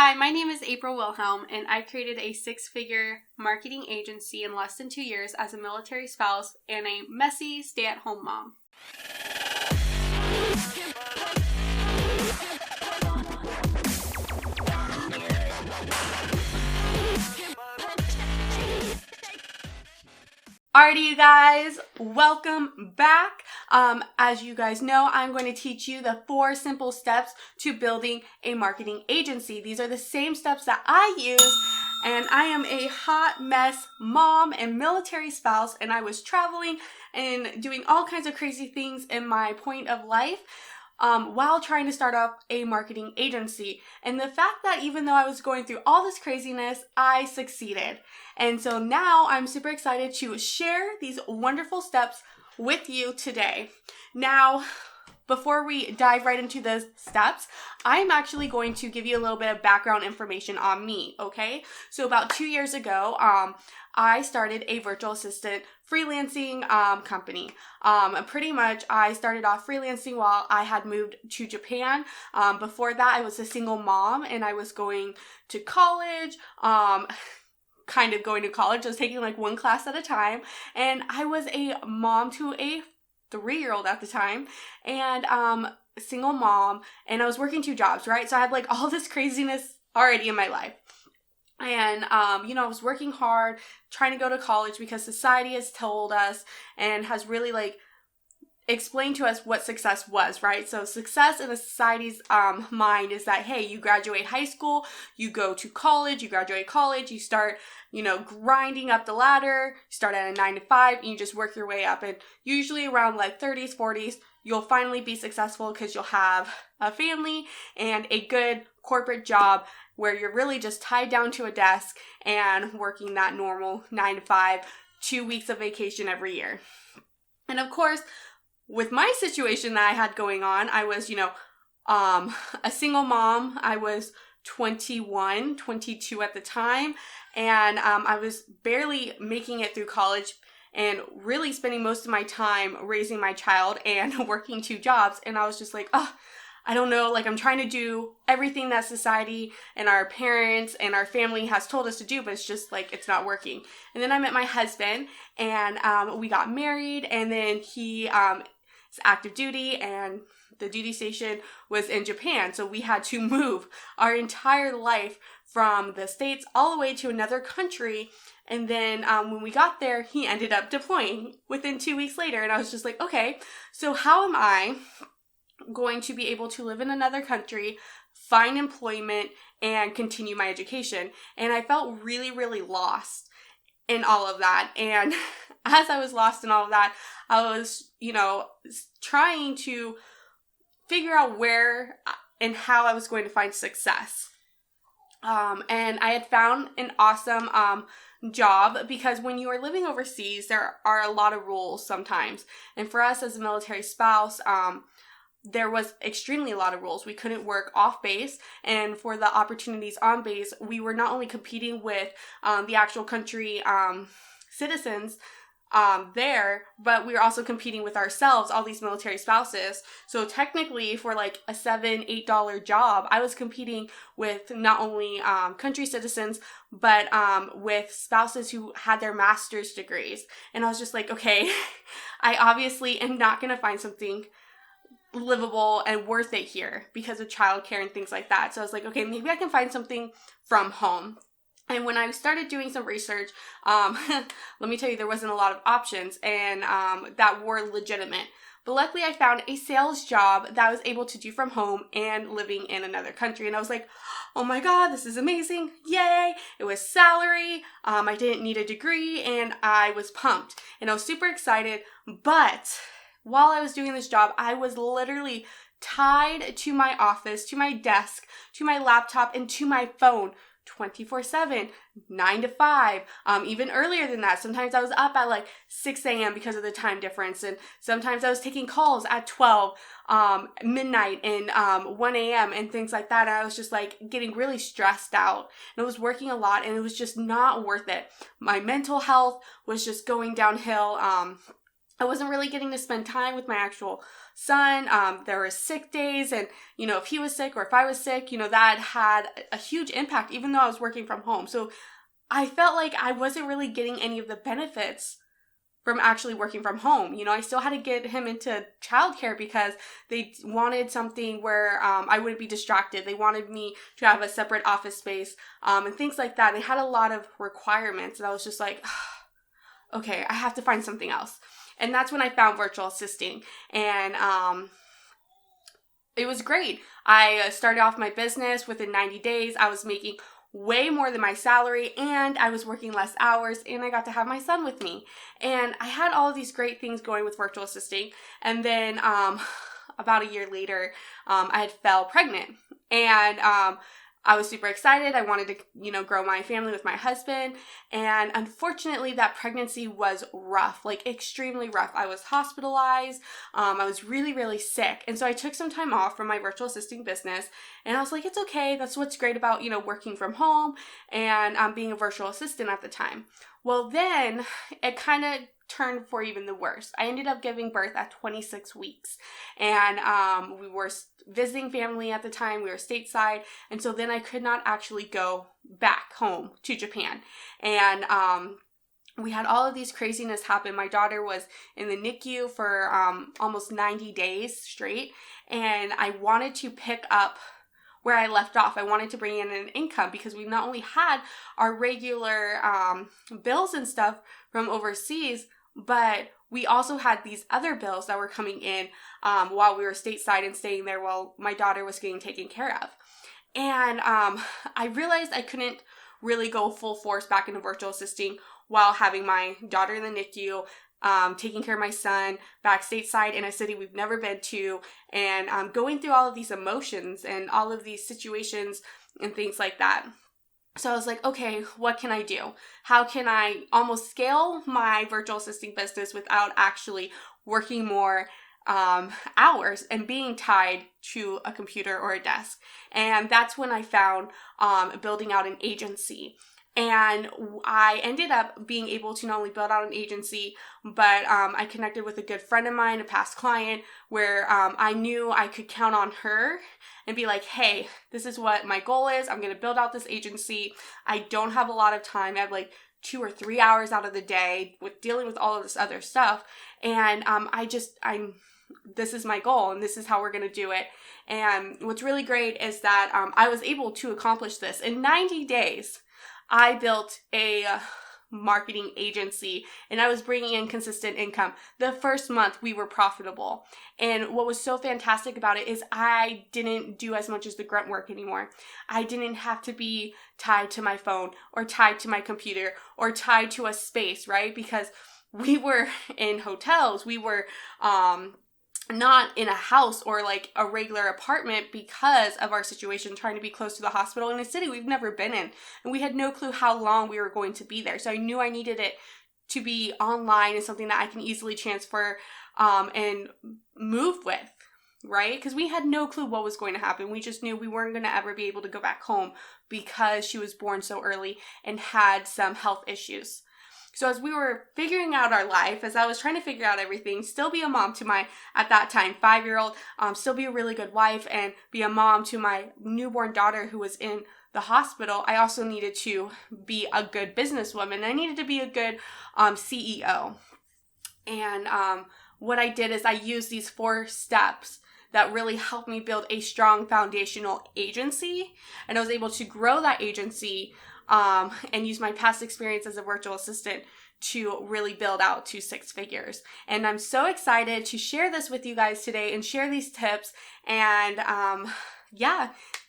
Hi, my name is April Wilhelm, and I created a six-figure marketing agency in less than 2 years as a military spouse and a messy stay-at-home mom. Alrighty, you guys, welcome back. As you guys know, I'm going to teach you the 4 simple steps to building a marketing agency. These are the same steps that I use, and I am a hot mess mom and military spouse, and I was traveling and doing all kinds of crazy things in my point of life while trying to start up a marketing agency. And the fact that even though I was going through all this craziness, I succeeded. And so now I'm super excited to share these wonderful steps with you today. Now, before we dive right into the steps, I'm actually going to give you a little bit of background information on me, okay? So about 2 years ago, I started a virtual assistant freelancing company. Pretty much, I started off freelancing while I had moved to Japan. Before that, I was a single mom and I was going to college. I was taking like one class at a time, and I was a mom to a 3-year-old at the time, and single mom, and I was working 2 jobs, right? So I had like all this craziness already in my life. And, I was working hard, trying to go to college because society has told us and has really explained to us what success was, right? So success in the society's mind is that, hey, you graduate high school, you go to college, you graduate college, you start, grinding up the ladder, you start at a 9 to 5, and you just work your way up. And usually around 30s, 40s, you'll finally be successful because you'll have a family and a good corporate job where you're really just tied down to a desk and working that normal 9 to 5, 2 weeks of vacation every year. And of course, with my situation that I had going on, I was, a single mom. I was 21, 22 at the time, and I was barely making it through college and really spending most of my time raising my child and working 2 jobs. And I was just like, I don't know, I'm trying to do everything that society and our parents and our family has told us to do, but it's just it's not working. And then I met my husband, and we got married, and then he is active duty, and the duty station was in Japan. So we had to move our entire life from the States all the way to another country. And then when we got there, he ended up deploying within 2 weeks later. And I was just like, okay, so how am I going to be able to live in another country, find employment, and continue my education? And I felt really, really lost in all of that. And as I was lost in all of that, I was, trying to figure out where and how I was going to find success. And I had found an awesome job, because when you are living overseas, there are a lot of rules sometimes. And for us as a military spouse, there was extremely a lot of rules. We couldn't work off base, and for the opportunities on base, we were not only competing with the actual country citizens there, but we were also competing with ourselves, all these military spouses. So technically, for a $7, $8 job, I was competing with not only country citizens, but with spouses who had their master's degrees. And I was just like, okay, I obviously am not going to find something livable and worth it here because of childcare and things like that. So I was like, okay, maybe I can find something from home. And when I started doing some research, let me tell you, there wasn't a lot of options and that were legitimate. But luckily, I found a sales job that I was able to do from home and living in another country. And I was like, oh my God, this is amazing. Yay. It was salary. I didn't need a degree, and I was pumped. And I was super excited. But while I was doing this job, I was literally tied to my office, to my desk, to my laptop, and to my phone 24/7, 9 to 5, even earlier than that. Sometimes I was up at 6 a.m. because of the time difference, and sometimes I was taking calls at 12, midnight, and 1 a.m. and things like that. And I was just getting really stressed out, and I was working a lot, and it was just not worth it. My mental health was just going downhill. I wasn't really getting to spend time with my actual son. There were sick days, and, if he was sick or if I was sick, that had a huge impact, even though I was working from home. So I felt like I wasn't really getting any of the benefits from actually working from home. I still had to get him into childcare because they wanted something where I wouldn't be distracted. They wanted me to have a separate office space and things like that. They had a lot of requirements, and I was just like, okay, I have to find something else. And that's when I found virtual assisting, and it was great. I started off my business within 90 days. I was making way more than my salary, and I was working less hours, and I got to have my son with me. And I had all of these great things going with virtual assisting. And then about a year later, I had fell pregnant, and I was super excited. I wanted to, grow my family with my husband. And unfortunately, that pregnancy was rough, like extremely rough. I was hospitalized. I was really, really sick. And so I took some time off from my virtual assisting business. And I was like, it's okay. That's what's great about, working from home and being a virtual assistant at the time. Well, then it kind of turned for even the worst. I ended up giving birth at 26 weeks, and we were visiting family at the time. We were stateside, and so then I could not actually go back home to Japan. And we had all of these craziness happen. My daughter was in the NICU for almost 90 days straight, and I wanted to pick up where I left off. I wanted to bring in an income because we not only had our regular bills and stuff from overseas, but we also had these other bills that were coming in while we were stateside and staying there while my daughter was getting taken care of. And I realized I couldn't really go full force back into virtual assisting while having my daughter in the NICU, taking care of my son back stateside in a city we've never been to, and going through all of these emotions and all of these situations and things like that. So I was like, okay, what can I do? How can I almost scale my virtual assisting business without actually working more hours and being tied to a computer or a desk? And that's when I found building out an agency. And I ended up being able to not only build out an agency, but I connected with a good friend of mine, a past client, where I knew I could count on her and be like, hey, this is what my goal is. I'm going to build out this agency. I don't have a lot of time. I have like 2 or 3 hours out of the day with dealing with all of this other stuff. And this is my goal, and this is how we're going to do it. And what's really great is that I was able to accomplish this in 90 days. I built a marketing agency, and I was bringing in consistent income. The first month we were profitable. And what was so fantastic about it is I didn't do as much as the grunt work anymore. I didn't have to be tied to my phone or tied to my computer or tied to a space, right? Because we were in hotels. We were not in a house or like a regular apartment because of our situation, trying to be close to the hospital in a city we've never been in. And we had no clue how long we were going to be there. So I knew I needed it to be online and something that I can easily transfer and move with, right? Because we had no clue what was going to happen. We just knew we weren't going to ever be able to go back home because she was born so early and had some health issues. So as we were figuring out our life, as I was trying to figure out everything, still be a mom to my, at that time, 5-year-old, still be a really good wife and be a mom to my newborn daughter who was in the hospital, I also needed to be a good businesswoman. I needed to be a good CEO. And what I did is I used these 4 steps that really helped me build a strong foundational agency. And I was able to grow that agency and use my past experience as a virtual assistant to really build out to 6 figures. And I'm so excited to share this with you guys today and share these tips. And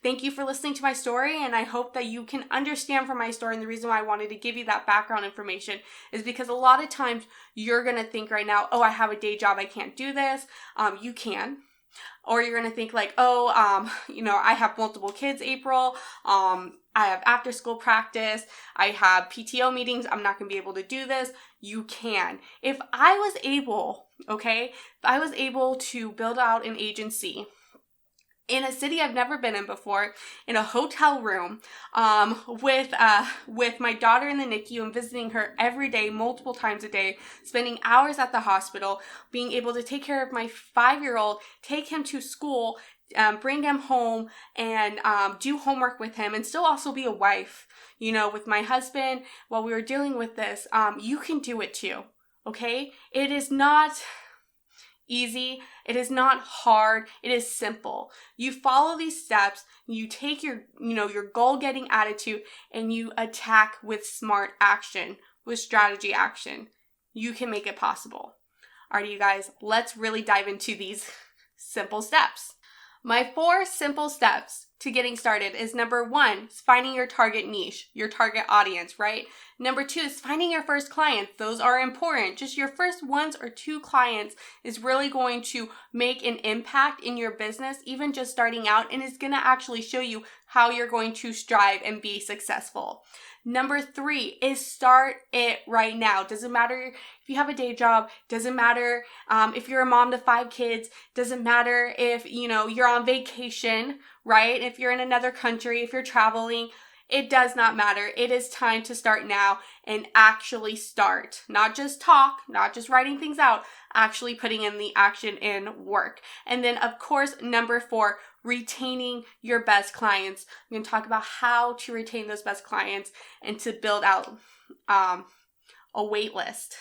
thank you for listening to my story. And I hope that you can understand from my story. And the reason why I wanted to give you that background information is because a lot of times you're going to think right now, oh, I have a day job, I can't do this. You can. Or you're going to think like, I have multiple kids, April. I have after school practice. I have PTO meetings. I'm not going to be able to do this. You can. If I was able to build out an agency in a city I've never been in before, in a hotel room, with my daughter in the NICU and visiting her every day, multiple times a day, spending hours at the hospital, being able to take care of my 5-year-old, take him to school, bring him home, and do homework with him, and still also be a wife, with my husband while we were dealing with this. You can do it too, okay? It is not easy. It is not hard. It is simple. You follow these steps, you take your goal-getting attitude, and you attack with smart action, with strategy action. You can make it possible. Alrighty, you guys, let's really dive into these simple steps. My 4 simple steps to getting started is number 1, is finding your target niche, your target audience, right? Number 2 is finding your first clients. Those are important. Just your first 1 or 2 clients is really going to make an impact in your business, even just starting out, and is going to actually show you how you're going to strive and be successful. Number 3 is start it right now. Doesn't matter if you have a day job, doesn't matter if you're a mom to 5 kids, doesn't matter if you're on vacation, right? If you're in another country, if you're traveling, it does not matter. It is time to start now and actually start. Not just talk, not just writing things out, actually putting in the action and work. And then of course, number 4, retaining your best clients. I'm going to talk about how to retain those best clients and to build out a wait list.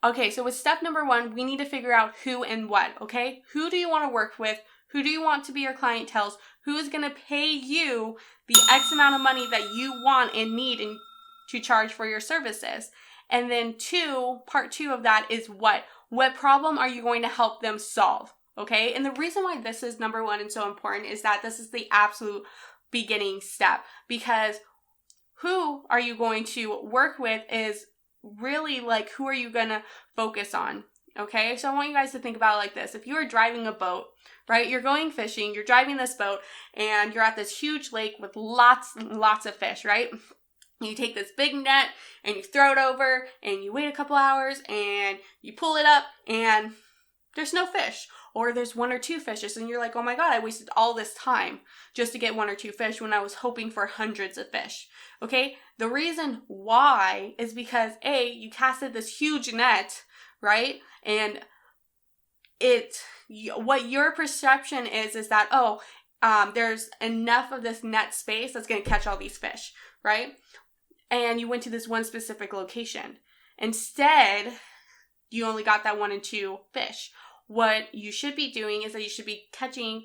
Okay, so with step number 1, we need to figure out who and what, okay? Who do you want to work with? Who do you want to be your clientele? Who is going to pay you the X amount of money that you want and need and to charge for your services? And then part 2 of that is what? What problem are you going to help them solve? Okay, and the reason why this is number 1 and so important is that this is the absolute beginning step, because who are you going to work with is really like who are you going to focus on. Okay, so I want you guys to think about it like this. If you are driving a boat, right, you're going fishing, you're driving this boat, and you're at this huge lake with lots and lots of fish, right? You take this big net and you throw it over and you wait a couple hours and you pull it up and there's no fish. Or there's 1 or 2 fishes and you're like, oh my God, I wasted all this time just to get 1 or 2 fish when I was hoping for hundreds of fish. Okay, the reason why is because you casted this huge net, right? And what your perception is that, there's enough of this net space that's going to catch all these fish, right? And you went to this one specific location. Instead, you only got that 1 and 2 fish. What you should be doing is that you should be catching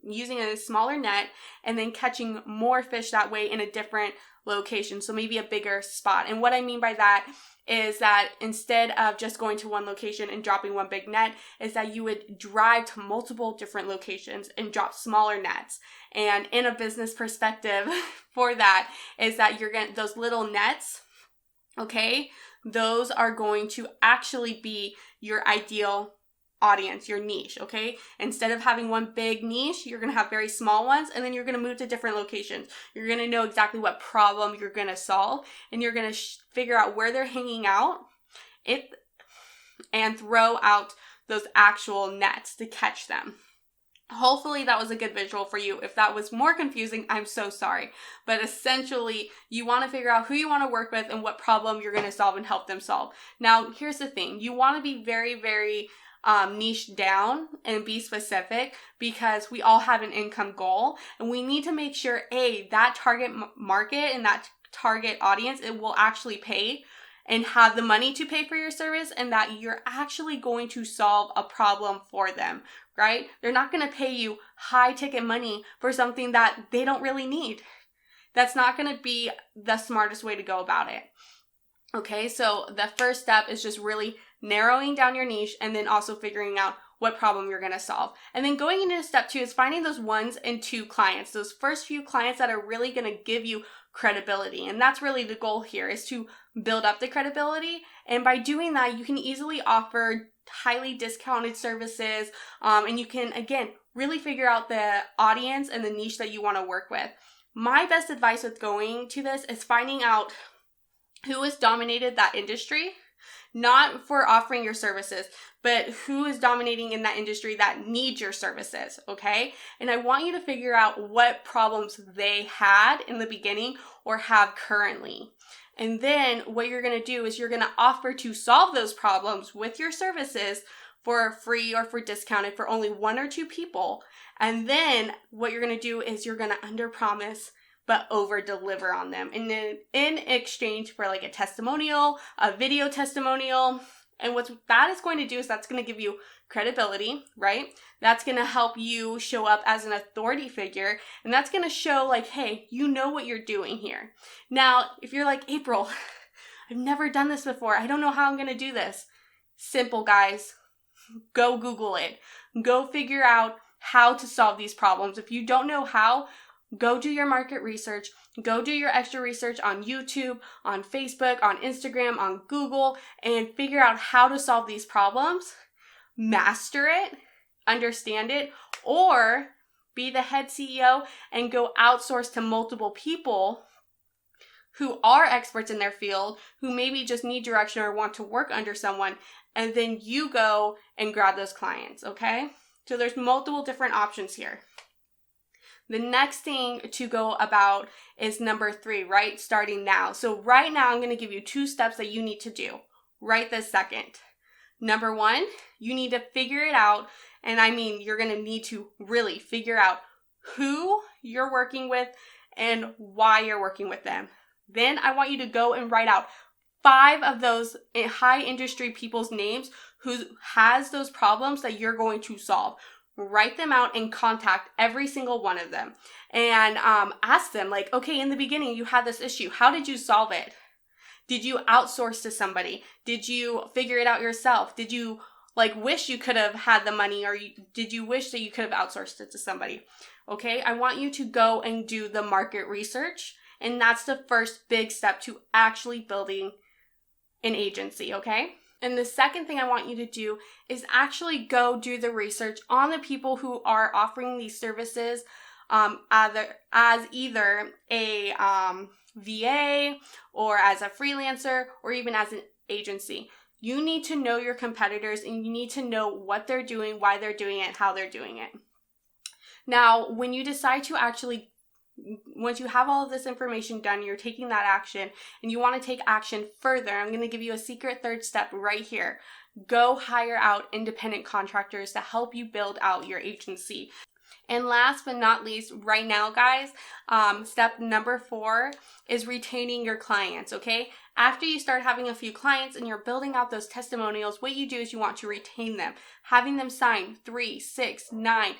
using a smaller net, and then catching more fish that way in a different location. So maybe a bigger spot. And what I mean by that is that instead of just going to one location and dropping one big net, is that you would drive to multiple different locations and drop smaller nets. And in a business perspective for that is that you're getting those little nets, okay? Those are going to actually be your ideal audience, your niche, okay? Instead of having one big niche, you're going to have very small ones, and then you're going to move to different locations. You're going to know exactly what problem you're going to solve, and you're going to figure out where they're hanging out and throw out those actual nets to catch them. Hopefully that was a good visual for you. If that was more confusing, I'm so sorry. But essentially, you want to figure out who you want to work with and what problem you're going to solve and help them solve. Now, here's the thing. You want to be very, very niche down and be specific, because we all have an income goal, and we need to make sure, that target market and that target audience, it will actually pay and have the money to pay for your service, and that you're actually going to solve a problem for them, right? They're not going to pay you high ticket money for something that they don't really need. That's not going to be the smartest way to go about it. Okay, so the first step is just really narrowing down your niche, and then also figuring out what problem you're going to solve. And then going into step 2 is finding those 1 and 2 clients, those first few clients that are really going to give you credibility. And that's really the goal here, is to build up the credibility. And by doing that, you can easily offer highly discounted services, and you can, again, really figure out the audience and the niche that you want to work with. My best advice with going to this is finding out who has dominated that industry, Not for offering your services, but who is dominating in that industry that needs your services, okay? And I want you to figure out what problems they had in the beginning or have currently. And then what you're going to do is you're going to offer to solve those problems with your services for free or for discounted for only 1 or 2 people. And then what you're going to do is you're going to under promise but over deliver on them. And then in exchange for like a testimonial, a video testimonial. And what that is going to do is that's going to give you credibility, right? That's going to help you show up as an authority figure. And that's going to show like, hey, you know what you're doing here. Now, if you're like, April, I've never done this before. I don't know how I'm going to do this. Simple, guys. Go Google it. Go figure out how to solve these problems. If you don't know how, go do your market research. Go do your extra research on YouTube, on Facebook, on Instagram, on Google, and figure out how to solve these problems. Master it, understand it, or be the head CEO and go outsource to multiple people who are experts in their field, who maybe just need direction or want to work under someone, and then you go and grab those clients, okay? So there's multiple different options here. The next thing to go about is number 3, right? Starting now. So right now, I'm going to give you 2 steps that you need to do right this second. Number 1, you need to figure it out. And I mean, you're going to need to really figure out who you're working with and why you're working with them. Then I want you to go and write out 5 of those high industry people's names who has those problems that you're going to solve. Write them out and contact every single one of them and ask them like, okay, in the beginning you had this issue. How did you solve it? Did you outsource to somebody? Did you figure it out yourself? Did you like wish you could have had the money, or did you wish that you could have outsourced it to somebody? Okay, I want you to go and do the market research, and that's the first big step to actually building an agency, okay? And the second thing I want you to do is actually go do the research on the people who are offering these services as either a VA or as a freelancer or even as an agency. You need to know your competitors and you need to know what they're doing, why they're doing it, how they're doing it. Now, when you decide to actually once you have all of this information done, you're taking that action and you want to take action further, I'm going to give you a secret 3rd step right here. Go hire out independent contractors to help you build out your agency. And last but not least, right now, guys, step number 4 is retaining your clients, okay? After you start having a few clients and you're building out those testimonials, what you do is you want to retain them, having them sign 3, 6, 9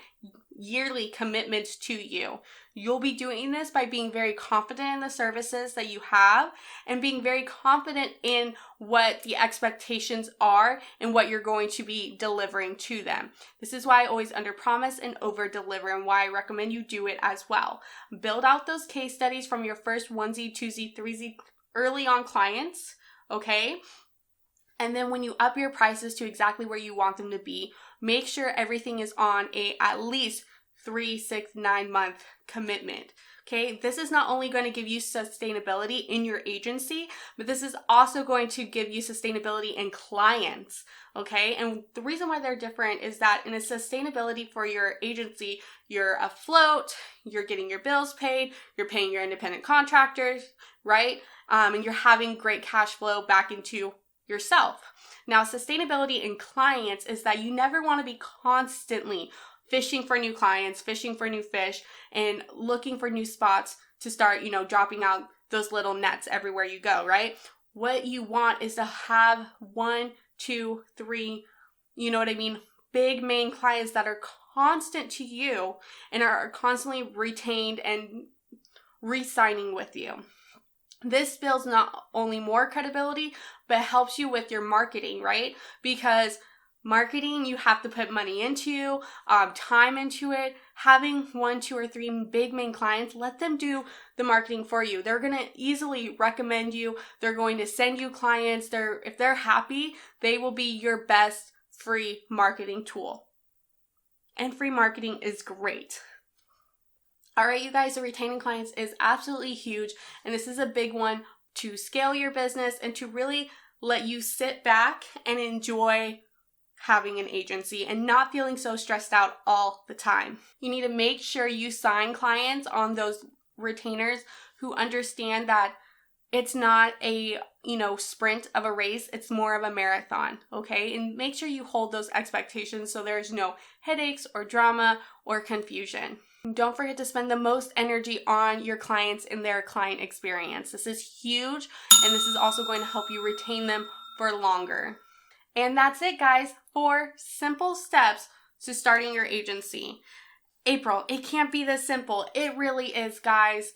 yearly commitments to you. You'll be doing this by being very confident in the services that you have and being very confident in what the expectations are and what you're going to be delivering to them. This is why I always underpromise and over-deliver, and why I recommend you do it as well. Build out those case studies from your first 1Z, 2Z, 3Z early on clients, okay? And then when you up your prices to exactly where you want them to be, make sure everything is on a at least 3, 6, 9 month commitment. Okay, this is not only going to give you sustainability in your agency, but this is also going to give you sustainability in clients. Okay, and the reason why they're different is that in a sustainability for your agency, you're afloat, you're getting your bills paid, you're paying your independent contractors, right? And you're having great cash flow back into yourself. Now, sustainability in clients is that you never want to be constantly fishing for new clients, fishing for new fish, and looking for new spots to start, dropping out those little nets everywhere you go, right? What you want is to have 1, 2, 3, big main clients that are constant to you and are constantly retained and re-signing with you. This builds not only more credibility, but helps you with your marketing, right? Because marketing, you have to put money into, time into it. Having 1, 2, or 3 big main clients, let them do the marketing for you. They're going to easily recommend you. They're going to send you clients. If they're happy, they will be your best free marketing tool. And free marketing is great. All right, you guys, so retaining clients is absolutely huge. And this is a big one to scale your business and to really let you sit back and enjoy having an agency and not feeling so stressed out all the time. You need to make sure you sign clients on those retainers who understand that it's not a, sprint of a race, it's more of a marathon, okay? And make sure you hold those expectations so there's no headaches or drama or confusion. Don't forget to spend the most energy on your clients and their client experience. This is huge, and this is also going to help you retain them for longer. And that's it, guys. 4 simple steps to starting your agency. April, it can't be this simple. It really is, guys.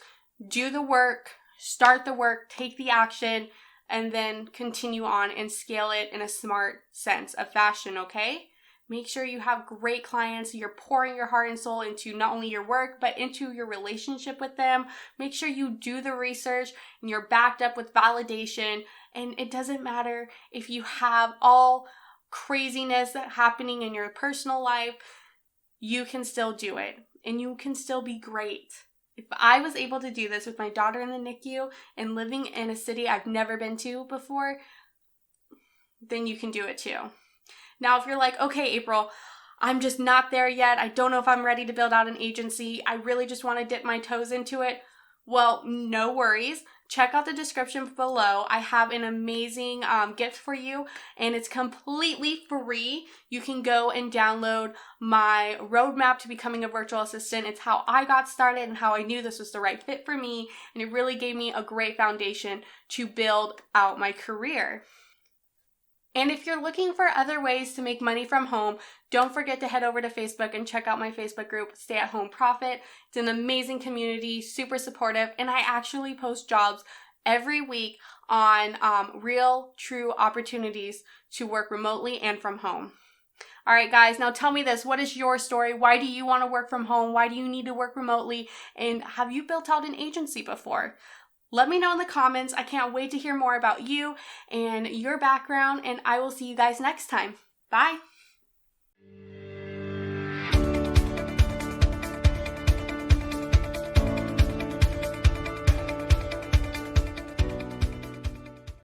Do the work, start the work, take the action, and then continue on and scale it in a smart sense of fashion, okay? Make sure you have great clients. You're pouring your heart and soul into not only your work, but into your relationship with them. Make sure you do the research and you're backed up with validation. And it doesn't matter if you have all craziness happening in your personal life, you can still do it and you can still be great. If I was able to do this with my daughter in the NICU and living in a city I've never been to before, then you can do it too. Now, if you're like, okay, April, I'm just not there yet. I don't know if I'm ready to build out an agency. I really just want to dip my toes into it. Well, no worries. Check out the description below. I have an amazing gift for you, and it's completely free. You can go and download my roadmap to becoming a virtual assistant. It's how I got started and how I knew this was the right fit for me, and it really gave me a great foundation to build out my career. And if you're looking for other ways to make money from home, don't forget to head over to Facebook and check out my Facebook group, Stay at Home Profit. It's an amazing community, super supportive, and I actually post jobs every week on real, true opportunities to work remotely and from home. All right, guys, now tell me this. What is your story? Why do you want to work from home? Why do you need to work remotely? And have you built out an agency before? Let me know in the comments. I can't wait to hear more about you and your background, and I will see you guys next time. Bye.